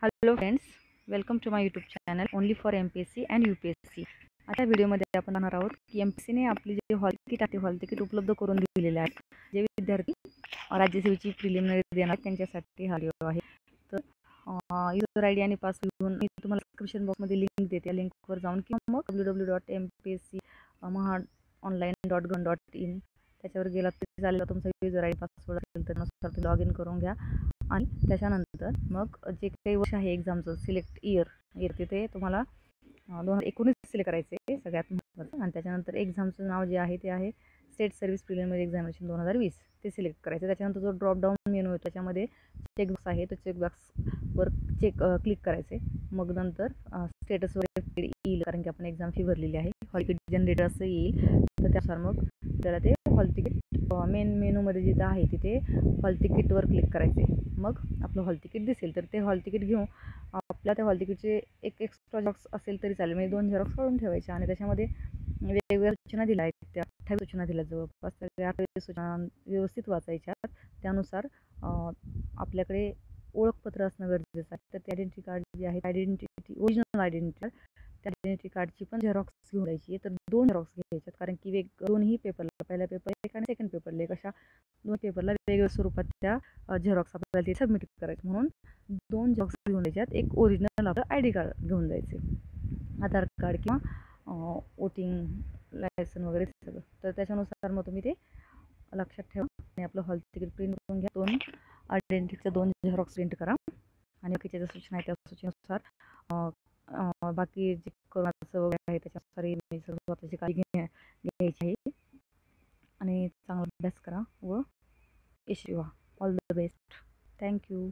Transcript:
Hello friends, welcome to my YouTube channel only for MPSC and UPSC. आता व्हिडिओमध्ये आपण पाहणार आहोत की MPSCने आपली जे हॉल तिकीट आहे हॉल तिकीट उपलब्ध करून दिलेले आहे. जे विद्यार्थी राज्यसेवेची प्रिलिमिनरी देणार त्यांच्यासाठी हा व्हिडिओ आहे. तर युजर ID आणि पासवर्ड घेऊन मी तुम्हाला डिस्क्रिप्शन बॉक्समध्ये लिंक देते. या लिंकवर जाऊन किंवा मग www.mpsconline.gov.in त्याच्यावर गेला तरी चालेल. तुमचा युजर ID पासवर्ड असेल तर नुसार तुम्ही लॉग इन करून घ्या. आणि त्याच्यानंतर मग जे काही वर्ष आहे एक्झामचं सिलेक्ट इयर तिथे तुम्हाला 2019 सिलेक्ट करायचे सगळ्यात महत्त्वाचं. आणि त्याच्यानंतर एक्झामचं नाव जे आहे ते आहे स्टेट सर्व्हिस प्रिलिमिनरी एक्झामिनेशन 2020 ते सिलेक्ट करायचं. त्याच्यानंतर जो ड्रॉप डाऊन मेनू आहे त्याच्यामध्ये चेकबॉक्स आहे, तो चेकबॉक्सवर क्लिक करायचे. मग नंतर स्टेटसवर येईल, कारण की आपण एक्झाम फी भरलेली आहे. हॉल तिकीट जनरेटर असं येईल, तर त्यानुसार मग त्याला ते हॉल तिकीट मेन मेनूमध्ये जिथं आहे तिथे हॉल तिकीटवर क्लिक करायचे. मग आपलं हॉल तिकीट दिसेल, तर ते हॉल तिकीट घेऊन आपल्या त्या हॉल तिकीटचे एक एक्स्ट्रा झेरॉक्स असेल तरी चालेल, म्हणजे 2 झेरॉक्स काढून ठेवायचे. आणि त्याच्यामध्ये वेगवेगळ्या सूचना दिल्या आहेत, त्या 28 सूचना दिल्या जवळपास. त्या 28 सूचना व्यवस्थित वाचायच्या. त्यानुसार आपल्याकडे ओळखपत्र असणं गरजेचं आहे. तर ते आयडेंटिटी कार्ड जे आहे, ओरिजिनल आयडेंटिटी कार्ड, त्या आयडेंटिटी कार्डची पण झेरॉक्स घेऊन जायची आहे. तर 2 झेरॉक्स घ्यायच्यात, कारण की दोन्ही पेपरला, पहिला पेपर एक आणि सेकंड पेपरला एक, अशा 2 पेपरला वेगवेगळ्या स्वरूपात त्या झेरॉक्स आपल्याला ते सबमिट करायचं. म्हणून 2 झेरॉक्स घेऊन जायच्यात. एक ओरिजिनल आपलं ID कार्ड घेऊन जायचे, आधार कार्ड किंवा वोटिंग लायसन वगैरे सगळं. तर त्याच्यानुसार मग तुम्ही ते लक्षात ठेवा आणि आपलं हॉल तिकीट प्रिंट करून घ्या. 2 आयडेंटिटीचं 2 झेरॉक्स प्रिंट करा. आणि बाकीच्या ज्या सूचना आहेत त्या सूचनेनुसार बाकी जे कोरोनाचं वगैरे आहे त्याच्यानुसार स्वतःची काळजी घ्यायची आहे. आणि चांगला अभ्यास करा व यशस्वी व्हा. All the best. थँक्यू.